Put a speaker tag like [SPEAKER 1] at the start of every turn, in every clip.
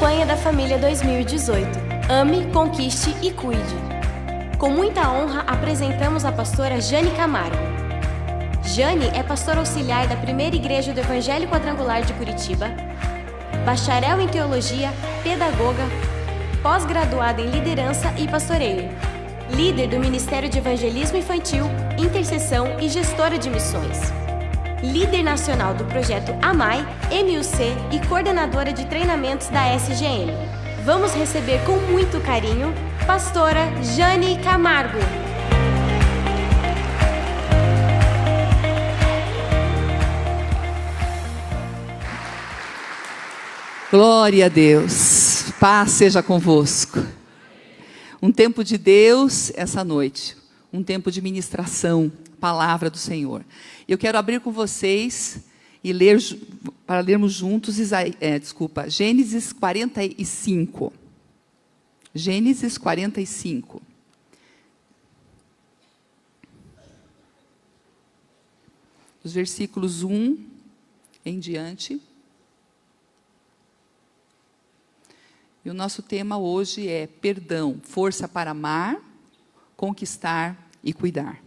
[SPEAKER 1] campanha da Família 2018. Ame, conquiste e cuide. Com muita honra, apresentamos a pastora Jane Camargo. Jane é pastora auxiliar da Primeira Igreja do Evangelho Quadrangular de Curitiba, bacharel em teologia, pedagoga, pós-graduada em liderança e pastoreio, líder do Ministério de Evangelismo Infantil, Intercessão e gestora de missões, líder nacional do projeto AMAI, MUC e coordenadora de treinamentos da SGM. Vamos receber com muito carinho, pastora Jane Camargo.
[SPEAKER 2] Glória a Deus, paz seja convosco. Um tempo de Deus essa noite, um tempo de ministração, palavra do Senhor. Eu quero abrir com vocês e ler, para lermos juntos, Gênesis 45. Gênesis 45. Os versículos 1 em diante. E o nosso tema hoje é perdão, força para amar, conquistar e cuidar.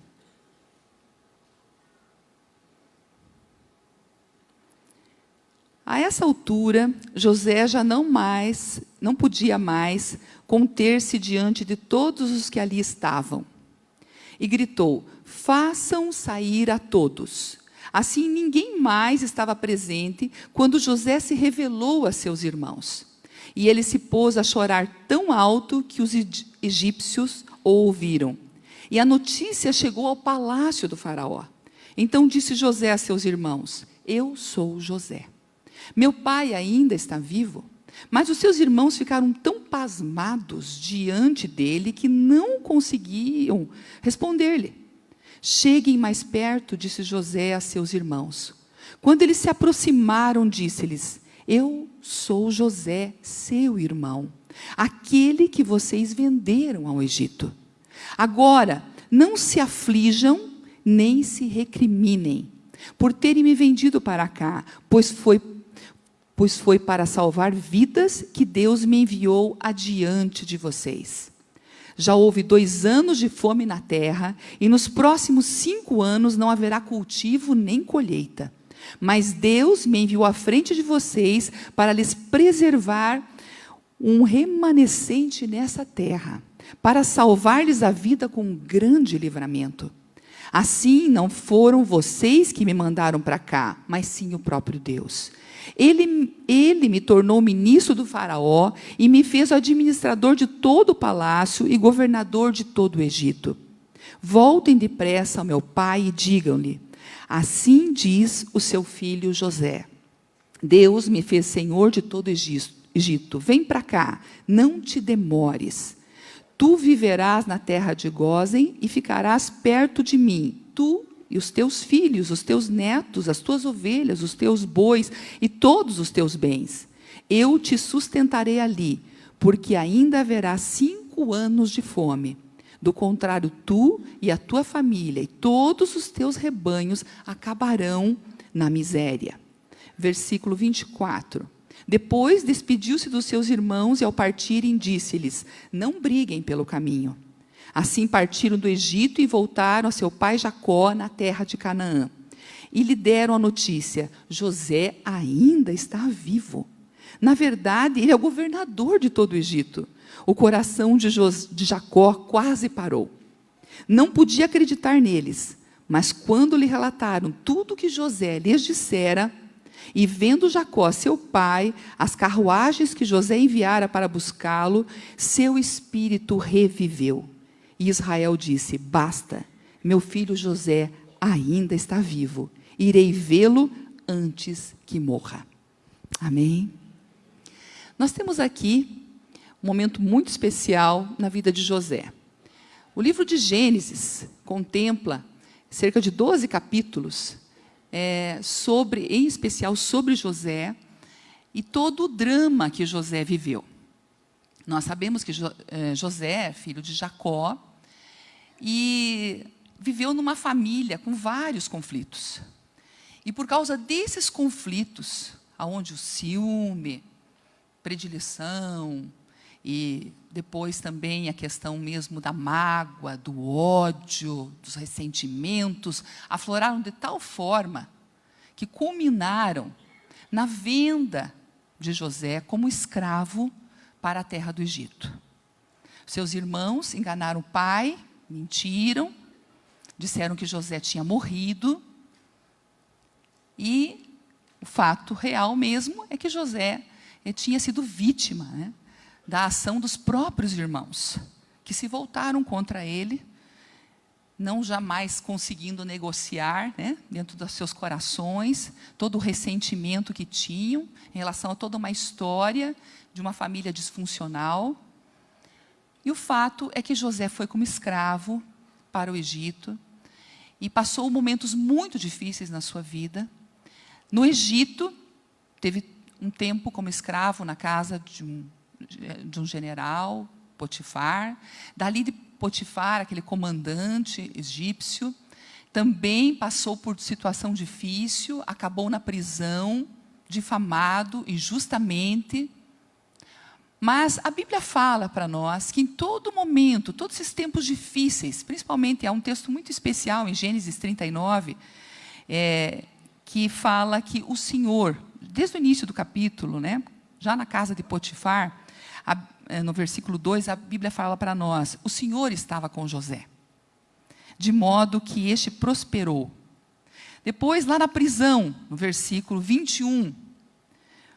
[SPEAKER 2] A essa altura, José já não podia mais conter-se diante de todos os que ali estavam. E gritou: façam sair a todos. Assim ninguém mais estava presente quando José se revelou a seus irmãos. E ele se pôs a chorar tão alto que os egípcios o ouviram. E a notícia chegou ao palácio do faraó. Então disse José a seus irmãos: eu sou José. Meu pai ainda está vivo? Mas os seus irmãos ficaram tão pasmados diante dele que não conseguiam responder-lhe. Cheguem mais perto, disse José a seus irmãos. Quando eles se aproximaram, disse-lhes: eu sou José, seu irmão, aquele que vocês venderam ao Egito. Agora, não se aflijam, nem se recriminem, por terem me vendido para cá, pois foi para salvar vidas que Deus me enviou adiante de vocês. Já houve 2 anos de fome na terra, e nos próximos 5 anos não haverá cultivo nem colheita. Mas Deus me enviou à frente de vocês para lhes preservar um remanescente nessa terra, para salvar-lhes a vida com um grande livramento. Assim, não foram vocês que me mandaram para cá, mas sim o próprio Deus. Ele me tornou ministro do faraó e me fez administrador de todo o palácio e governador de todo o Egito. Voltem depressa ao meu pai e digam-lhe: assim diz o seu filho José: Deus me fez senhor de todo o Egito. Vem para cá, não te demores. Tu viverás na terra de Gósen e ficarás perto de mim, tu e os teus filhos, os teus netos, as tuas ovelhas, os teus bois e todos os teus bens. Eu te sustentarei ali, porque ainda haverá 5 anos de fome. Do contrário, tu e a tua família e todos os teus rebanhos acabarão na miséria. Versículo 24. Depois despediu-se dos seus irmãos e, ao partirem, disse-lhes: não briguem pelo caminho. Assim partiram do Egito e voltaram a seu pai Jacó na terra de Canaã. E lhe deram a notícia: José ainda está vivo. Na verdade, ele é o governador de todo o Egito. O coração de Jacó quase parou. Não podia acreditar neles, mas quando lhe relataram tudo o que José lhes dissera, e vendo Jacó, seu pai, as carruagens que José enviara para buscá-lo, seu espírito reviveu. E Israel disse: basta, meu filho José ainda está vivo. Irei vê-lo antes que morra. Amém? Nós temos aqui um momento muito especial na vida de José. O livro de Gênesis contempla cerca de 12 capítulos, em especial sobre José e todo o drama que José viveu. Nós sabemos que José é filho de Jacó e viveu numa família com vários conflitos. E por causa desses conflitos, onde o ciúme, predileção, e depois também a questão mesmo da mágoa, do ódio, dos ressentimentos, afloraram de tal forma que culminaram na venda de José como escravo para a terra do Egito. Seus irmãos enganaram o pai, mentiram, disseram que José tinha morrido, e o fato real mesmo é que José tinha sido vítima, né, da ação dos próprios irmãos, que se voltaram contra ele, não jamais conseguindo negociar, né, dentro dos seus corações, todo o ressentimento que tinham em relação a toda uma história de uma família disfuncional. E o fato é que José foi como escravo para o Egito e passou momentos muito difíceis na sua vida. No Egito, teve um tempo como escravo na casa de um general, Potifar. Dali de Potifar, aquele comandante egípcio, também passou por situação difícil, acabou na prisão, difamado injustamente. Mas a Bíblia fala para nós que em todo momento, todos esses tempos difíceis, principalmente há um texto muito especial em Gênesis 39, que fala que o Senhor, desde o início do capítulo, né, já na casa de Potifar, no versículo 2, a Bíblia fala para nós, o Senhor estava com José, de modo que este prosperou. Depois, lá na prisão, no versículo 21,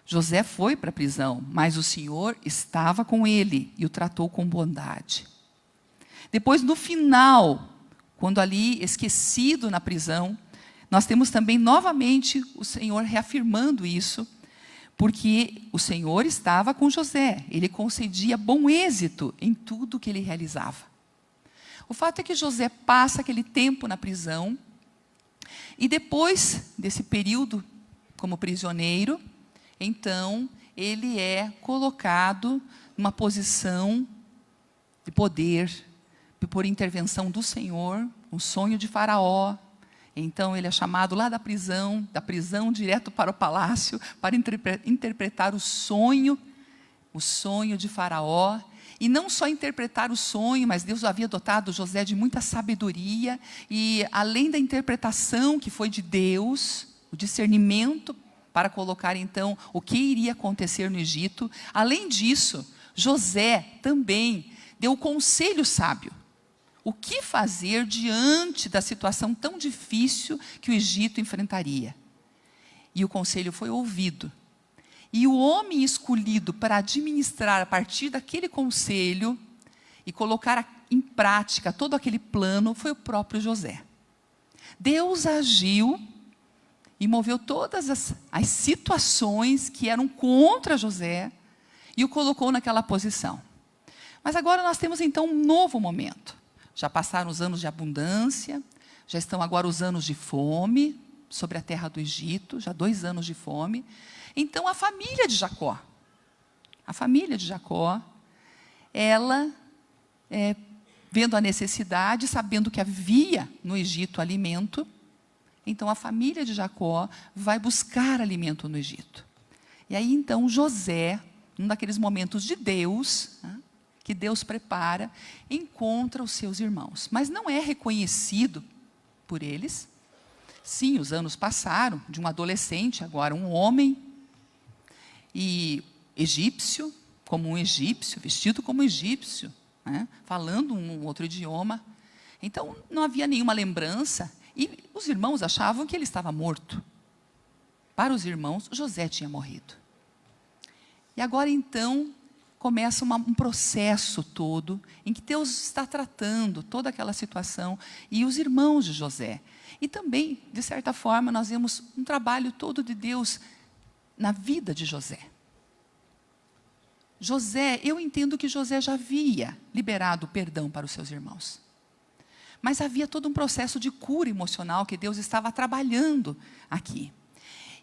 [SPEAKER 2] José foi para a prisão, mas o Senhor estava com ele e o tratou com bondade. Depois, no final, quando ali, esquecido na prisão, nós temos também novamente o Senhor reafirmando isso, porque o Senhor estava com José, ele concedia bom êxito em tudo que ele realizava. O fato é que José passa aquele tempo na prisão, e depois desse período como prisioneiro, então ele é colocado numa posição de poder, por intervenção do Senhor, um sonho de Faraó. Então ele é chamado lá da prisão direto para o palácio, para interpretar o sonho de Faraó. E não só interpretar o sonho, mas Deus havia dotado José de muita sabedoria, e além da interpretação que foi de Deus, o discernimento para colocar então o que iria acontecer no Egito, além disso, José também deu o conselho sábio. O que fazer diante da situação tão difícil que o Egito enfrentaria? E o conselho foi ouvido. E o homem escolhido para administrar a partir daquele conselho e colocar em prática todo aquele plano foi o próprio José. Deus agiu e moveu todas as situações que eram contra José e o colocou naquela posição. Mas agora nós temos então um novo momento. Já passaram os anos de abundância, já estão agora os anos de fome sobre a terra do Egito, já 2 anos de fome. Então a família de Jacó, ela, vendo a necessidade, sabendo que havia no Egito alimento, então a família de Jacó vai buscar alimento no Egito. E aí então José, num daqueles momentos de Deus, né, que Deus prepara, encontra os seus irmãos. Mas não é reconhecido por eles. Sim, os anos passaram, de um adolescente, agora um homem, e egípcio, como um egípcio, vestido como egípcio, né, falando um outro idioma. Então, não havia nenhuma lembrança, e os irmãos achavam que ele estava morto. Para os irmãos, José tinha morrido. E agora, então, começa um processo todo, em que Deus está tratando toda aquela situação, e os irmãos de José. E também, de certa forma, nós vemos um trabalho todo de Deus na vida de José. José, eu entendo que José já havia liberado o perdão para os seus irmãos. Mas havia todo um processo de cura emocional que Deus estava trabalhando aqui.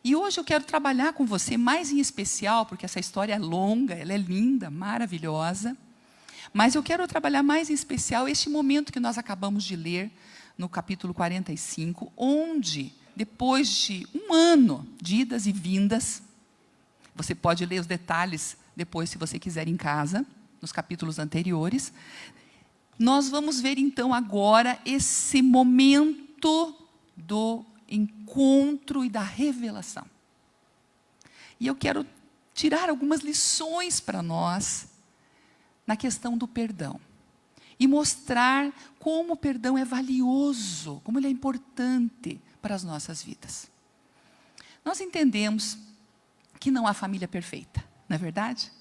[SPEAKER 2] E hoje eu quero trabalhar com você mais em especial, porque essa história é longa, ela é linda, maravilhosa. Mas eu quero trabalhar mais em especial este momento que nós acabamos de ler, no capítulo 45, onde, depois de 1 ano de idas e vindas, Você pode ler os detalhes depois, se você quiser, em casa, nos capítulos anteriores. Nós vamos ver, então, agora, esse momento do encontro e da revelação. E eu quero tirar algumas lições para nós na questão do perdão. E mostrar como o perdão é valioso, como ele é importante para as nossas vidas. Nós entendemos que não há família perfeita, não é verdade?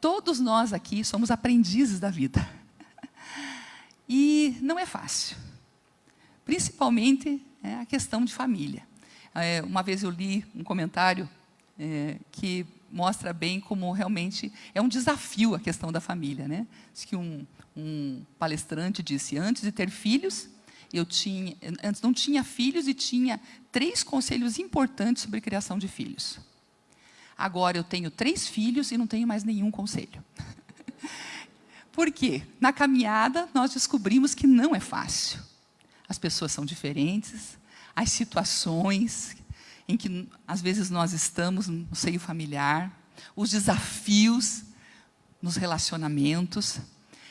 [SPEAKER 2] Todos nós aqui somos aprendizes da vida. E não é fácil. Principalmente a questão de família. Uma vez eu li um comentário que mostra bem como realmente é um desafio a questão da família, né? Diz que um palestrante disse: antes de ter filhos, antes não tinha filhos e tinha 3 conselhos importantes sobre criação de filhos. Agora eu tenho 3 filhos e não tenho mais nenhum conselho. Por quê? Na caminhada nós descobrimos que não é fácil. As pessoas são diferentes, as situações em que às vezes nós estamos no seio familiar, os desafios nos relacionamentos.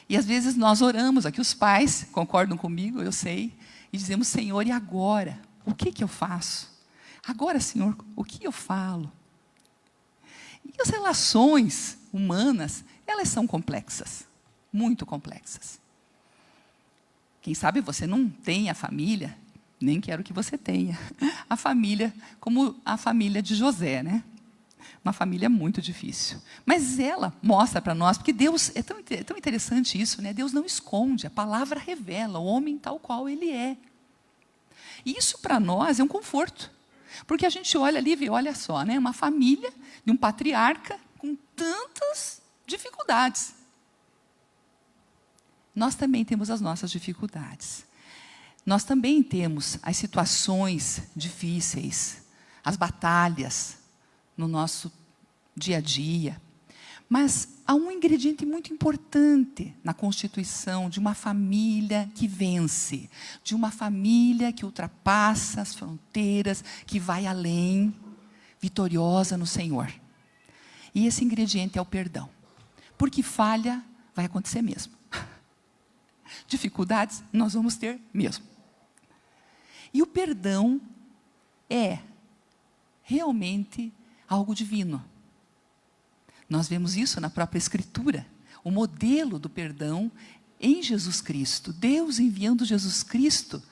[SPEAKER 2] E às vezes nós oramos, aqui os pais concordam comigo, eu sei, e dizemos: Senhor, e agora? O que eu faço? Agora, Senhor, o que eu falo? E as relações humanas, elas são complexas, muito complexas. Quem sabe você não tem a família, nem quero que você tenha, a família como a família de José, né? Uma família muito difícil. Mas ela mostra para nós, porque Deus, é tão interessante isso, né? Deus não esconde, a palavra revela o homem tal qual ele é. E isso para nós é um conforto. Porque a gente olha ali e vê, olha só, né? Uma família de um patriarca com tantas dificuldades. Nós também temos as nossas dificuldades. Nós também temos as situações difíceis, as batalhas no nosso dia a dia. Mas há um ingrediente muito importante na constituição de uma família que vence, de uma família que ultrapassa as fronteiras, que vai além, vitoriosa no Senhor. E esse ingrediente é o perdão. Porque falha vai acontecer mesmo. Dificuldades nós vamos ter mesmo. E o perdão é realmente algo divino. Nós vemos isso na própria Escritura. O modelo do perdão em Jesus Cristo. Deus enviando Jesus Cristo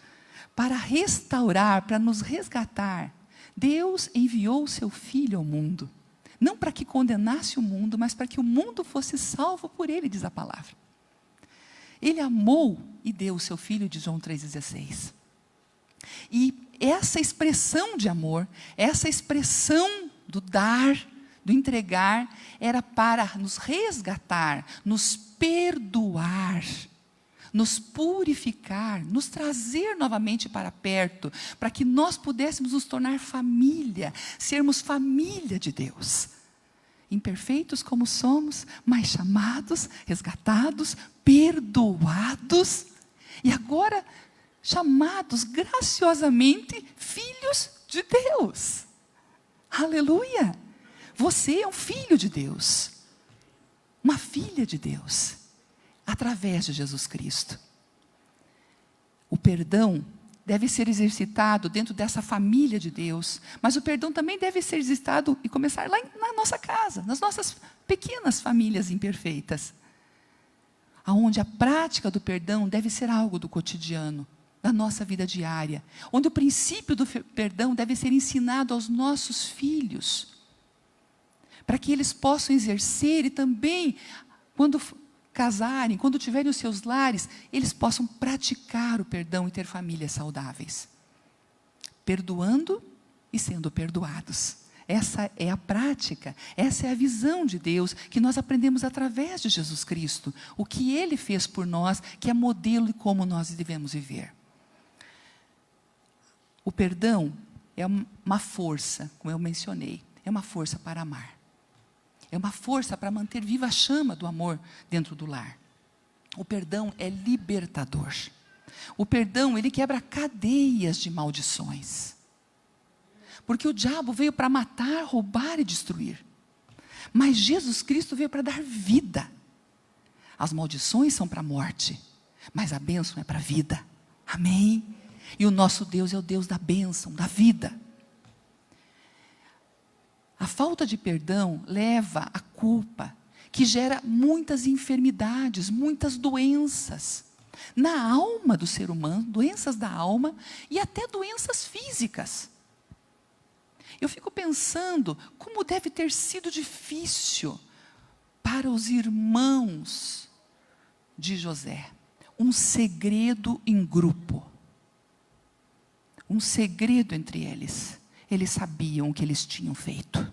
[SPEAKER 2] para restaurar, para nos resgatar. Deus enviou o seu Filho ao mundo. Não para que condenasse o mundo, mas para que o mundo fosse salvo por ele, diz a palavra. Ele amou e deu o seu Filho, de João 3,16. E essa expressão de amor, essa expressão do dar, do entregar, era para nos resgatar, nos perdoar, nos purificar, nos trazer novamente para perto, para que nós pudéssemos nos tornar família, sermos família de Deus. Imperfeitos como somos, mas chamados, resgatados, perdoados, e agora chamados graciosamente filhos de Deus. Aleluia! Você é um filho de Deus, uma filha de Deus, através de Jesus Cristo. O perdão deve ser exercitado dentro dessa família de Deus, mas o perdão também deve ser exercitado e começar lá na nossa casa, nas nossas pequenas famílias imperfeitas, aonde a prática do perdão deve ser algo do cotidiano, da nossa vida diária, onde o princípio do perdão deve ser ensinado aos nossos filhos, para que eles possam exercer e também, quando casarem, quando tiverem os seus lares, eles possam praticar o perdão e ter famílias saudáveis. Perdoando e sendo perdoados. Essa é a prática, essa é a visão de Deus que nós aprendemos através de Jesus Cristo. O que Ele fez por nós, que é modelo de como nós devemos viver. O perdão é uma força, como eu mencionei, é uma força para amar. É uma força para manter viva a chama do amor dentro do lar. O perdão é libertador. O perdão, ele quebra cadeias de maldições. Porque o diabo veio para matar, roubar e destruir. Mas Jesus Cristo veio para dar vida. As maldições são para a morte, mas a bênção é para a vida. Amém? E o nosso Deus é o Deus da bênção, da vida. A falta de perdão leva à culpa, que gera muitas enfermidades, muitas doenças na alma do ser humano, doenças da alma e até doenças físicas. Eu fico pensando como deve ter sido difícil para os irmãos de José. Um segredo em grupo. Um segredo entre eles. Eles sabiam o que eles tinham feito.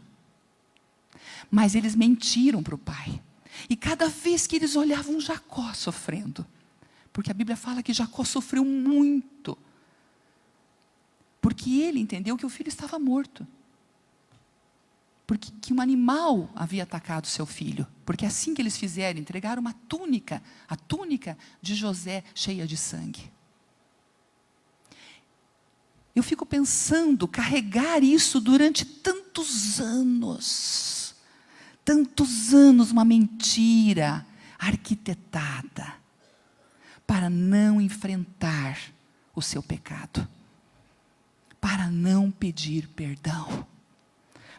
[SPEAKER 2] Mas eles mentiram para o pai. E cada vez que eles olhavam Jacó sofrendo, porque a Bíblia fala que Jacó sofreu muito, porque ele entendeu que o filho estava morto. Porque que um animal havia atacado seu filho. Porque assim que eles fizeram, entregaram uma túnica, a túnica de José cheia de sangue. Eu fico pensando, carregar isso durante tantos anos, uma mentira arquitetada, para não enfrentar o seu pecado, para não pedir perdão,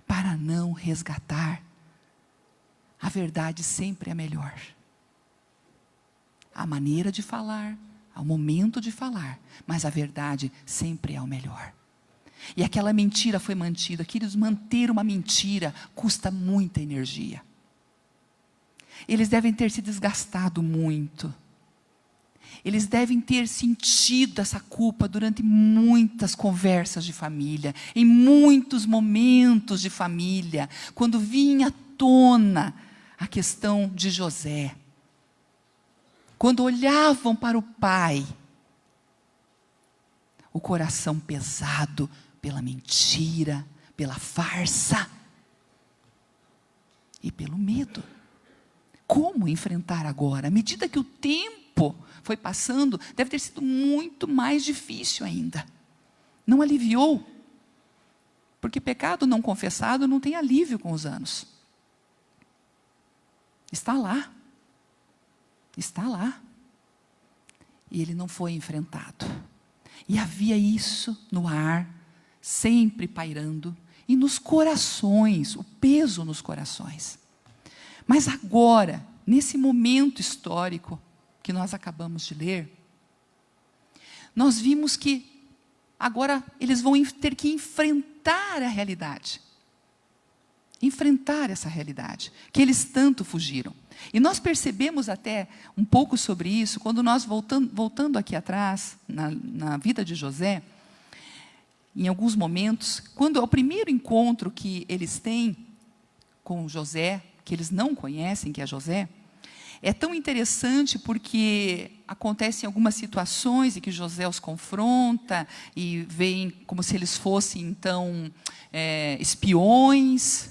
[SPEAKER 2] para não resgatar. A verdade sempre é melhor. A maneira de falar, ao momento de falar, mas a verdade sempre é o melhor. E aquela mentira foi mantida. Queridos, manter uma mentira custa muita energia. Eles devem ter se desgastado muito. Eles devem ter sentido essa culpa durante muitas conversas de família, em muitos momentos de família, quando vinha à tona a questão de José. Quando olhavam para o pai, o coração pesado pela mentira, pela farsa e pelo medo. Como enfrentar agora? À medida que o tempo foi passando, deve ter sido muito mais difícil ainda. Não aliviou. Porque pecado não confessado não tem alívio com os anos. Está lá. Está lá. E ele não foi enfrentado. E havia isso no ar, sempre pairando, e nos corações, o peso nos corações. Mas agora, nesse momento histórico que nós acabamos de ler, nós vimos que agora eles vão ter que enfrentar a realidade. Enfrentar essa realidade, que eles tanto fugiram. E nós percebemos até um pouco sobre isso, quando nós voltando aqui atrás, na vida de José, em alguns momentos, quando é o primeiro encontro que eles têm com José, que eles não conhecem, que é José, é tão interessante porque acontecem algumas situações em que José os confronta e veem como se eles fossem, então, espiões.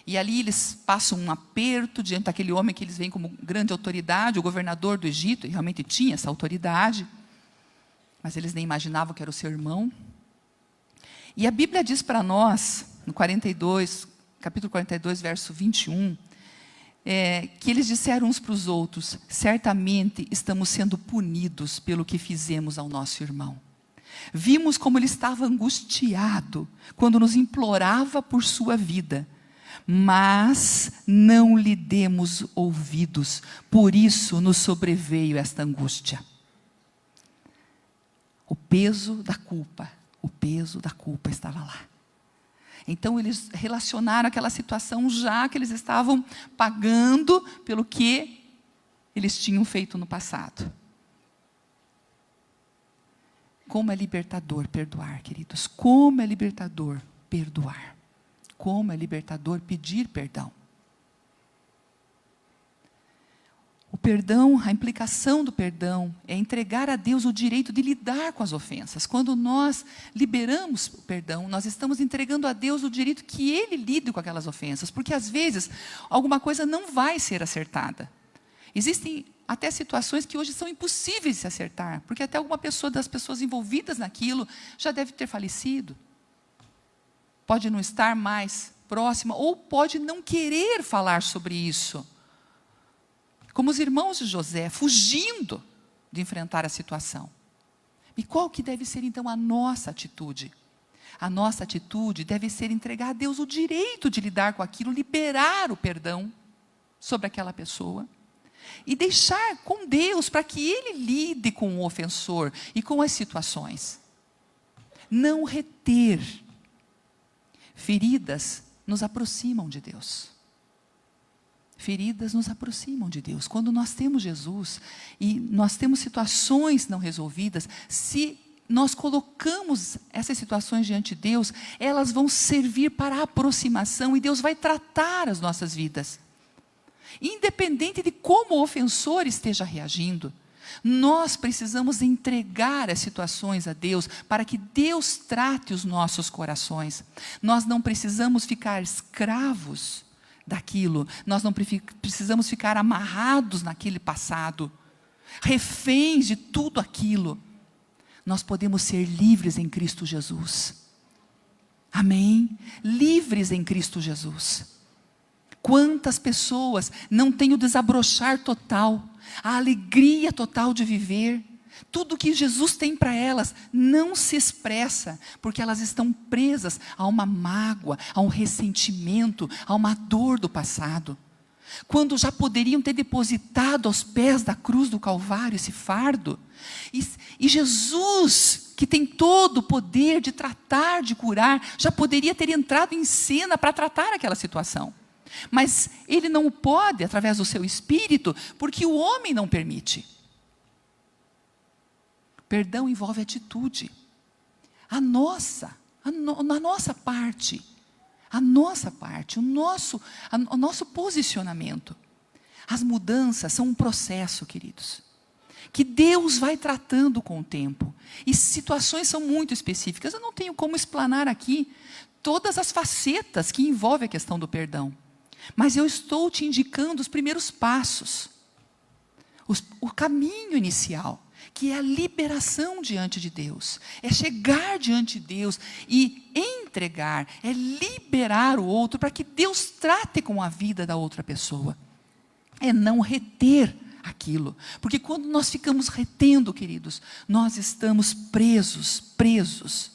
[SPEAKER 2] E ali eles passam um aperto diante daquele homem que eles veem como grande autoridade, o governador do Egito, e realmente tinha essa autoridade, mas eles nem imaginavam que era o seu irmão. E a Bíblia diz para nós, no capítulo 42, verso 21, que eles disseram uns para os outros: certamente estamos sendo punidos pelo que fizemos ao nosso irmão. Vimos como ele estava angustiado quando nos implorava por sua vida, mas não lhe demos ouvidos, por isso nos sobreveio esta angústia. O peso da culpa estava lá. Então eles relacionaram aquela situação já que eles estavam pagando pelo que eles tinham feito no passado. Como é libertador perdoar, queridos. Como é libertador perdoar. Como é libertador pedir perdão. O perdão, a implicação do perdão é entregar a Deus o direito de lidar com as ofensas. Quando nós liberamos o perdão, nós estamos entregando a Deus o direito que Ele lide com aquelas ofensas. Porque às vezes, alguma coisa não vai ser acertada. Existem até situações que hoje são impossíveis de se acertar. Porque até alguma das pessoas envolvidas naquilo já deve ter falecido. pode não estar mais próxima, ou pode não querer falar sobre isso. Como os irmãos de José, fugindo de enfrentar a situação. E qual que deve ser então a nossa atitude? A nossa atitude deve ser entregar a Deus o direito de lidar com aquilo, liberar o perdão sobre aquela pessoa. E deixar com Deus para que Ele lide com o ofensor e com as situações. Não reter. Feridas nos aproximam de Deus. Feridas nos aproximam de Deus. Quando nós temos Jesus e nós temos situações não resolvidas, se nós colocamos essas situações diante de Deus, elas vão servir para a aproximação e Deus vai tratar as nossas vidas. Independente de como o ofensor esteja reagindo, nós precisamos entregar as situações a Deus para que Deus trate os nossos corações. Nós não precisamos ficar escravos daquilo, nós não precisamos ficar amarrados naquele passado, reféns de tudo aquilo. Nós podemos ser livres em Cristo Jesus. Amém? Livres em Cristo Jesus. Quantas pessoas não têm o desabrochar total, a alegria total de viver, tudo que Jesus tem para elas não se expressa, porque elas estão presas a uma mágoa, a um ressentimento, a uma dor do passado. Quando já poderiam ter depositado aos pés da cruz do Calvário esse fardo, e Jesus, que tem todo o poder de tratar, de curar, já poderia ter entrado em cena para tratar aquela situação. Mas Ele não o pode através do seu Espírito, porque o homem não permite. Perdão envolve atitude. A nossa parte, o nosso posicionamento. As mudanças são um processo, queridos, que Deus vai tratando com o tempo. E situações são muito específicas. Eu não tenho como explanar aqui todas as facetas que envolvem a questão do perdão. Mas eu estou te indicando os primeiros passos. O caminho inicial, que é a liberação diante de Deus. É chegar diante de Deus e entregar, é liberar o outro para que Deus trate com a vida da outra pessoa. É não reter aquilo. Porque quando nós ficamos retendo, queridos, nós estamos presos.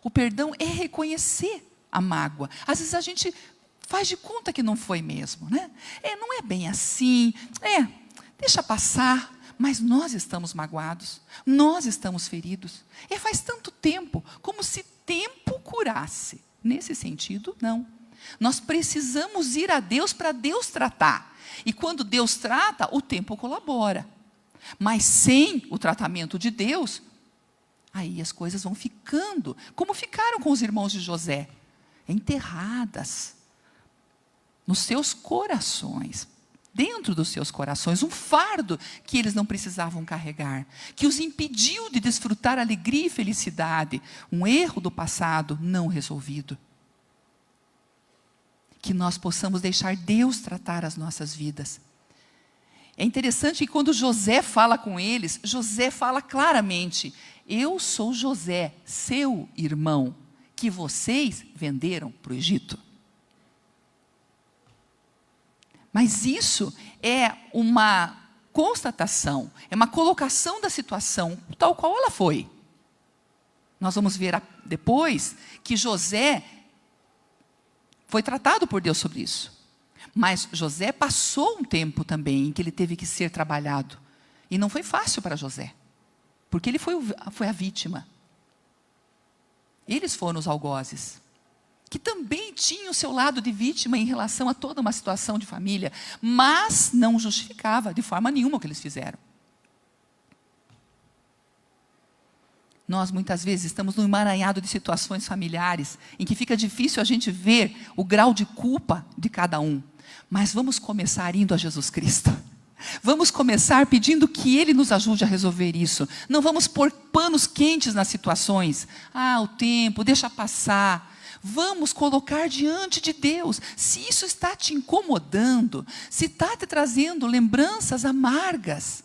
[SPEAKER 2] O perdão é reconhecer a mágoa. Às vezes a gente faz de conta que não foi mesmo, né? Não é bem assim, deixa passar, mas nós estamos magoados, nós estamos feridos. Faz tanto tempo, como se tempo curasse. Nesse sentido, não. Nós precisamos ir a Deus para Deus tratar. E quando Deus trata, o tempo colabora. Mas sem o tratamento de Deus, aí as coisas vão ficando, como ficaram com os irmãos de José, enterradas nos seus corações, dentro dos seus corações, um fardo que eles não precisavam carregar, que os impediu de desfrutar alegria e felicidade, um erro do passado não resolvido. Que nós possamos deixar Deus tratar as nossas vidas. É interessante que quando José fala com eles, José fala claramente: eu sou José, seu irmão, que vocês venderam para o Egito. Mas isso é uma constatação, é uma colocação da situação tal qual ela foi. Nós vamos ver depois que José foi tratado por Deus sobre isso. Mas José passou um tempo também em que ele teve que ser trabalhado. E não foi fácil para José, porque ele foi a vítima. Eles foram os algozes, que também tinham o seu lado de vítima em relação a toda uma situação de família, mas não justificava de forma nenhuma o que eles fizeram. Nós muitas vezes estamos num emaranhado de situações familiares, em que fica difícil a gente ver o grau de culpa de cada um. Mas vamos começar indo a Jesus Cristo. Vamos começar pedindo que Ele nos ajude a resolver isso. Não vamos pôr panos quentes nas situações. O tempo, deixa passar. Vamos colocar diante de Deus. Se isso está te incomodando, se está te trazendo lembranças amargas,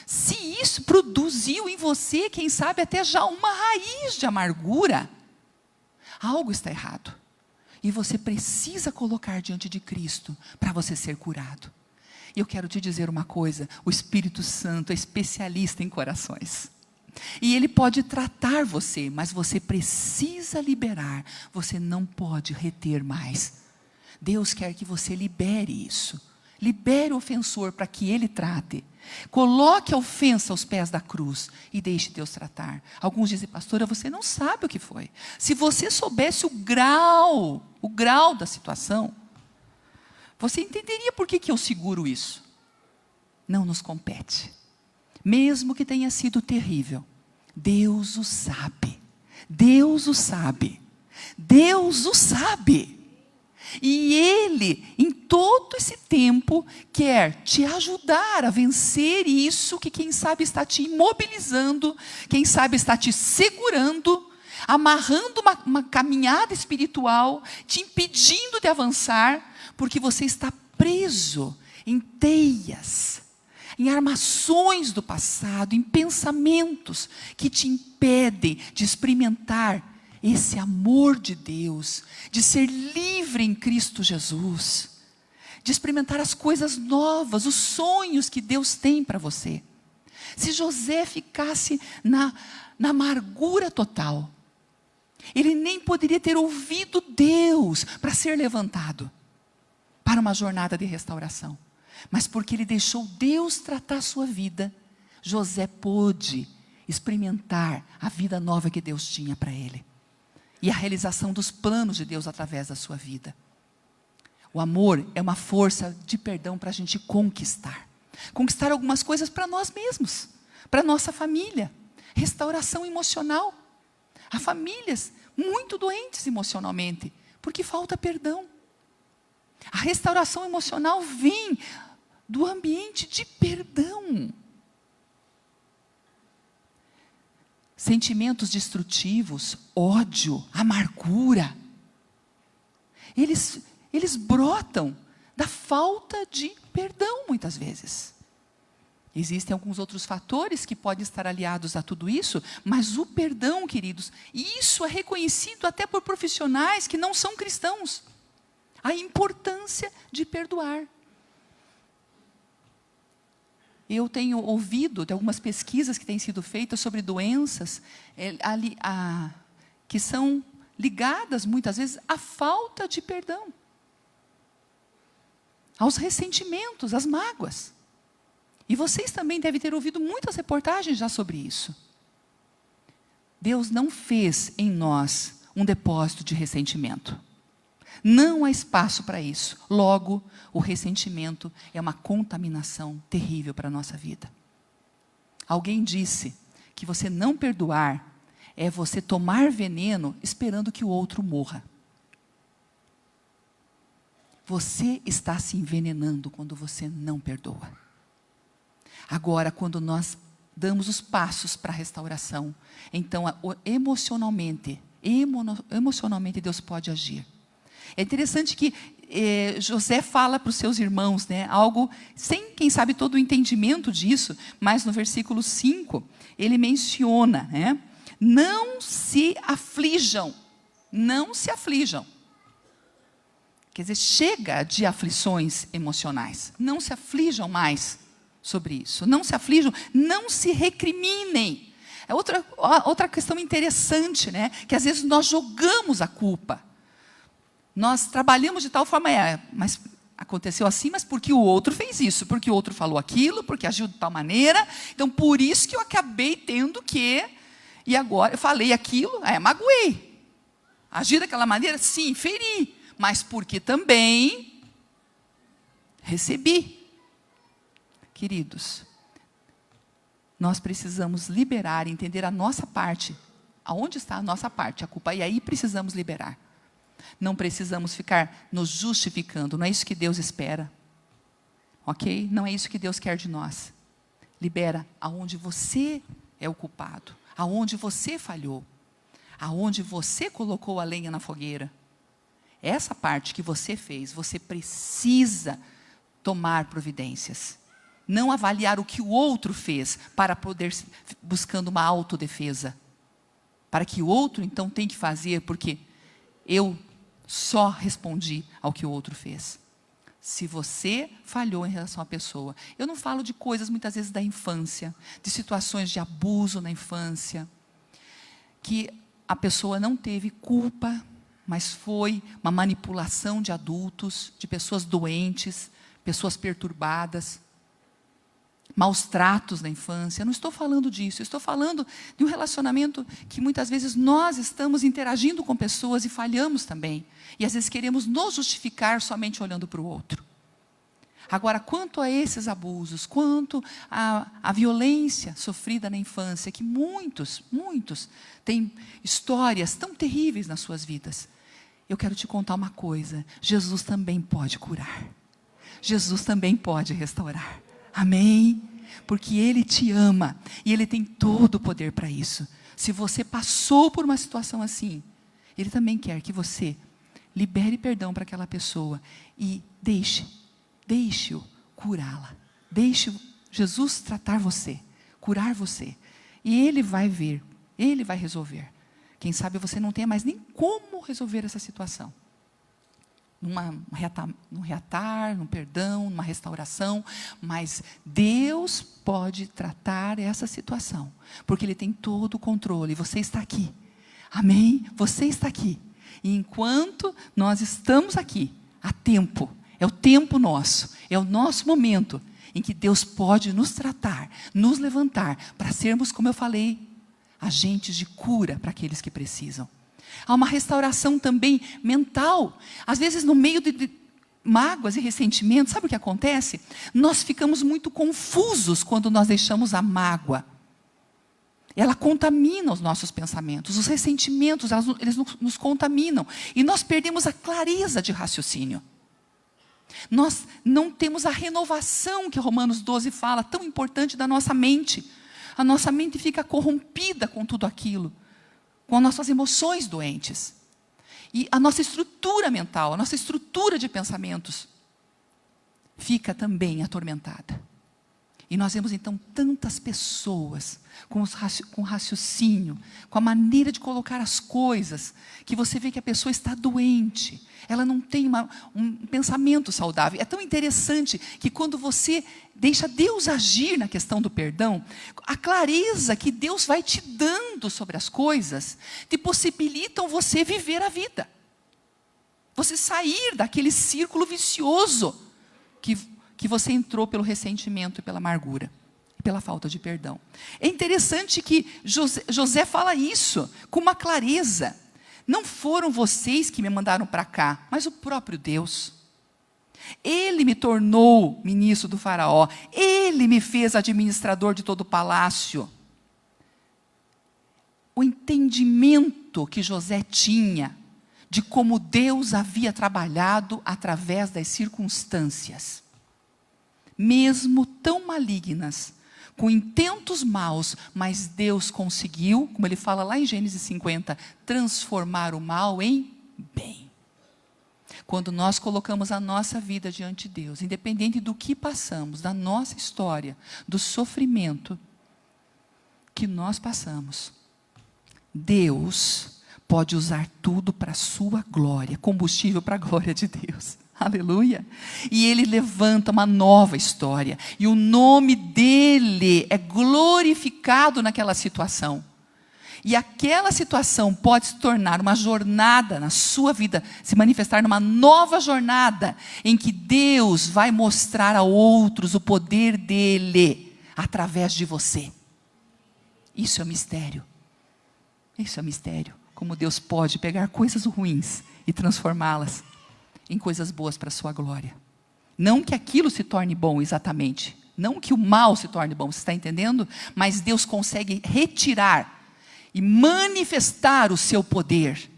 [SPEAKER 2] se isso produziu em você, quem sabe até já uma raiz de amargura, Algo está errado. E você precisa colocar diante de Cristo para você ser curado. E eu quero te dizer uma coisa, o Espírito Santo é especialista em corações. E Ele pode tratar você, mas você precisa liberar, você não pode reter mais. Deus quer que você libere isso. Libere o ofensor para que Ele trate. Coloque a ofensa aos pés da cruz e deixe Deus tratar. Alguns dizem, pastora, você não sabe o que foi. Se você soubesse o grau da situação, você entenderia por que eu seguro isso. Não nos compete. Mesmo que tenha sido terrível, Deus o sabe. Deus o sabe. Deus o sabe. E Ele, em todo esse tempo, quer te ajudar a vencer isso que quem sabe está te imobilizando, quem sabe está te segurando, amarrando uma caminhada espiritual, te impedindo de avançar, porque você está preso em teias, em armações do passado, em pensamentos que te impedem de experimentar esse amor de Deus, de ser livre em Cristo Jesus, de experimentar as coisas novas, os sonhos que Deus tem para você. Se José ficasse na amargura total, ele nem poderia ter ouvido Deus para ser levantado para uma jornada de restauração. Mas porque ele deixou Deus tratar a sua vida, José pôde experimentar a vida nova que Deus tinha para ele. E a realização dos planos de Deus através da sua vida. O amor é uma força de perdão para a gente conquistar. Conquistar algumas coisas para nós mesmos, para a nossa família. Restauração emocional. Há famílias muito doentes emocionalmente, porque falta perdão. A restauração emocional vem do ambiente de perdão. Sentimentos destrutivos, ódio, amargura, eles brotam da falta de perdão muitas vezes. Existem alguns outros fatores que podem estar aliados a tudo isso, mas o perdão, queridos, isso é reconhecido até por profissionais que não são cristãos. A importância de perdoar. Eu tenho ouvido de algumas pesquisas que têm sido feitas sobre doenças que são ligadas muitas vezes à falta de perdão, aos ressentimentos, às mágoas. E vocês também devem ter ouvido muitas reportagens já sobre isso. Deus não fez em nós um depósito de ressentimento. Não há espaço para isso. Logo, o ressentimento é uma contaminação terrível para a nossa vida. Alguém disse que você não perdoar é você tomar veneno esperando que o outro morra. Você está se envenenando quando você não perdoa. Agora, quando nós damos os passos para a restauração, então emocionalmente Deus pode agir. É interessante que José fala para os seus irmãos, né, algo, sem quem sabe todo o entendimento disso, mas no versículo 5, ele menciona, né, não se aflijam, não se aflijam. Quer dizer, chega de aflições emocionais, não se aflijam mais sobre isso, não se aflijam, não se recriminem. É outra questão interessante, né, que às vezes nós jogamos a culpa. Nós trabalhamos de tal forma, mas aconteceu assim, mas porque o outro fez isso, porque o outro falou aquilo, porque agiu de tal maneira, então por isso que eu acabei tendo que, e agora eu falei aquilo, magoei. Agi daquela maneira, sim, feri, mas porque também recebi. Queridos, nós precisamos liberar, entender a nossa parte, aonde está a nossa parte, a culpa, e aí precisamos liberar. Não precisamos ficar nos justificando, não é isso que Deus espera. Ok? Não é isso que Deus quer de nós. Libera aonde você é o culpado, aonde você falhou, aonde você colocou a lenha na fogueira. Essa parte que você fez, você precisa tomar providências. Não avaliar o que o outro fez para poder, buscando uma autodefesa. Para que o outro então tem que fazer, porque Eu só respondi ao que o outro fez. Se você falhou em relação à pessoa, eu não falo de coisas muitas vezes da infância, de situações de abuso na infância, que a pessoa não teve culpa, mas foi uma manipulação de adultos, de pessoas doentes, pessoas perturbadas, maus tratos na infância. Eu não estou falando disso, eu estou falando de um relacionamento que muitas vezes nós estamos interagindo com pessoas e falhamos também. E às vezes queremos nos justificar somente olhando para o outro. Agora, quanto a esses abusos, quanto à violência sofrida na infância, que muitos têm histórias tão terríveis nas suas vidas, eu quero te contar uma coisa: Jesus também pode curar. Jesus também pode restaurar. Amém? Porque Ele te ama e Ele tem todo o poder para isso. Se você passou por uma situação assim, Ele também quer que você libere perdão para aquela pessoa e deixe-o curá-la. Deixe Jesus tratar você, curar você. E Ele vai ver, Ele vai resolver. Quem sabe você não tenha mais nem como resolver essa situação. Num reatar, num perdão, numa restauração, mas Deus pode tratar essa situação, porque Ele tem todo o controle. Você está aqui, amém? Você está aqui, e enquanto nós estamos aqui, há tempo, é o tempo nosso, é o nosso momento, em que Deus pode nos tratar, nos levantar, para sermos, como eu falei, agentes de cura para aqueles que precisam. Há uma restauração também mental. Às vezes no meio de mágoas e ressentimentos, sabe o que acontece? Nós ficamos muito confusos quando nós deixamos a mágoa. Ela contamina os nossos pensamentos, os ressentimentos, eles nos contaminam. E nós perdemos a clareza de raciocínio. Nós não temos a renovação que Romanos 12 fala, tão importante da nossa mente. A nossa mente fica corrompida com tudo aquilo, com as nossas emoções doentes. E a nossa estrutura mental, a nossa estrutura de pensamentos fica também atormentada. E nós vemos então tantas pessoas com raciocínio, com a maneira de colocar as coisas, que você vê que a pessoa está doente, ela não tem um pensamento saudável. É tão interessante que quando você deixa Deus agir na questão do perdão, a clareza que Deus vai te dando sobre as coisas, te possibilitam você viver a vida. Você sair daquele círculo vicioso que você entrou pelo ressentimento e pela amargura, e pela falta de perdão. É interessante que José fala isso com uma clareza. Não foram vocês que me mandaram para cá, mas o próprio Deus. Ele me tornou ministro do faraó. Ele me fez administrador de todo o palácio. O entendimento que José tinha de como Deus havia trabalhado através das circunstâncias, mesmo tão malignas, com intentos maus, mas Deus conseguiu, como ele fala lá em Gênesis 50, transformar o mal em bem. Quando nós colocamos a nossa vida diante de Deus, independente do que passamos, da nossa história, do sofrimento que nós passamos, Deus pode usar tudo para a sua glória, combustível para a glória de Deus. Aleluia. E Ele levanta uma nova história. E o nome dEle é glorificado naquela situação. E aquela situação pode se tornar uma jornada na sua vida, se manifestar numa nova jornada, em que Deus vai mostrar a outros o poder dEle, através de você. Isso é um mistério. Isso é um mistério. Como Deus pode pegar coisas ruins e transformá-las em coisas boas para a sua glória. Não que aquilo se torne bom exatamente, não que o mal se torne bom, você está entendendo? Mas Deus consegue retirar e manifestar o seu poder,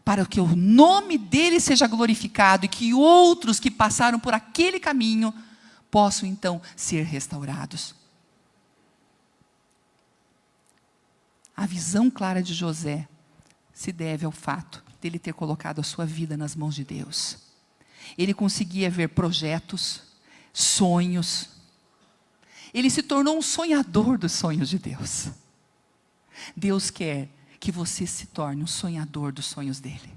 [SPEAKER 2] para que o nome dEle seja glorificado, e que outros que passaram por aquele caminho, possam então ser restaurados. A visão clara de José se deve ao fato de ele ter colocado a sua vida nas mãos de Deus. Ele conseguia ver projetos, sonhos. Ele se tornou um sonhador dos sonhos de Deus. Deus quer que você se torne um sonhador dos sonhos dEle.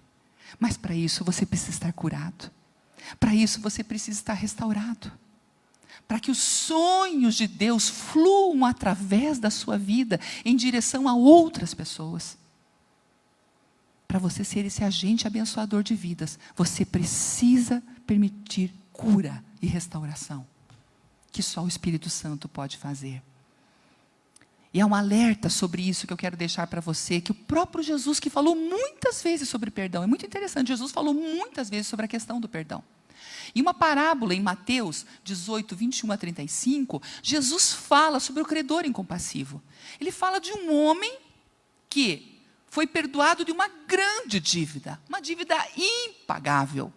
[SPEAKER 2] Mas para isso você precisa estar curado. Para isso você precisa estar restaurado. Para que os sonhos de Deus fluam através da sua vida em direção a outras pessoas. Para você ser esse agente abençoador de vidas, você precisa permitir cura e restauração, que só o Espírito Santo pode fazer. E há um alerta sobre isso que eu quero deixar para você, que o próprio Jesus, que falou muitas vezes sobre perdão, é muito interessante, Jesus falou muitas vezes sobre a questão do perdão. Em uma parábola em Mateus 18, 21 a 35, Jesus fala sobre o credor incompassivo. Ele fala de um homem que foi perdoado de uma grande dívida, uma dívida impagável,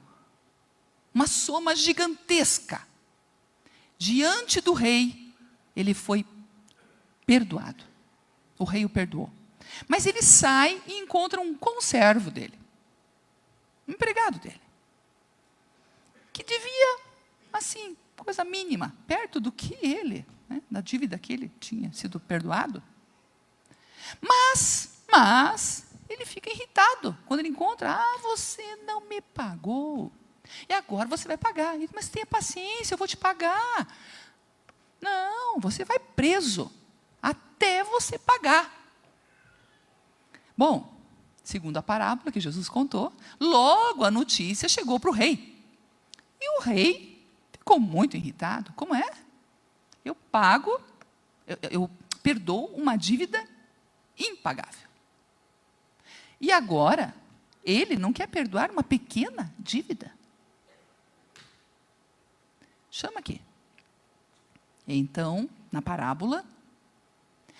[SPEAKER 2] uma soma gigantesca. Diante do rei, ele foi perdoado. O rei o perdoou. Mas ele sai e encontra um conservo dele, um empregado dele, que devia, assim, coisa mínima, perto do que ele, da dívida que ele tinha sido perdoado. Mas ele fica irritado quando ele encontra, você não me pagou, e agora você vai pagar. Mas tenha paciência, eu vou te pagar. Não, você vai preso até você pagar. Bom, segundo a parábola que Jesus contou, logo a notícia chegou para o rei. E o rei ficou muito irritado. Como é? Eu perdoo uma dívida impagável. E agora, ele não quer perdoar uma pequena dívida? Chama aqui. Então, na parábola,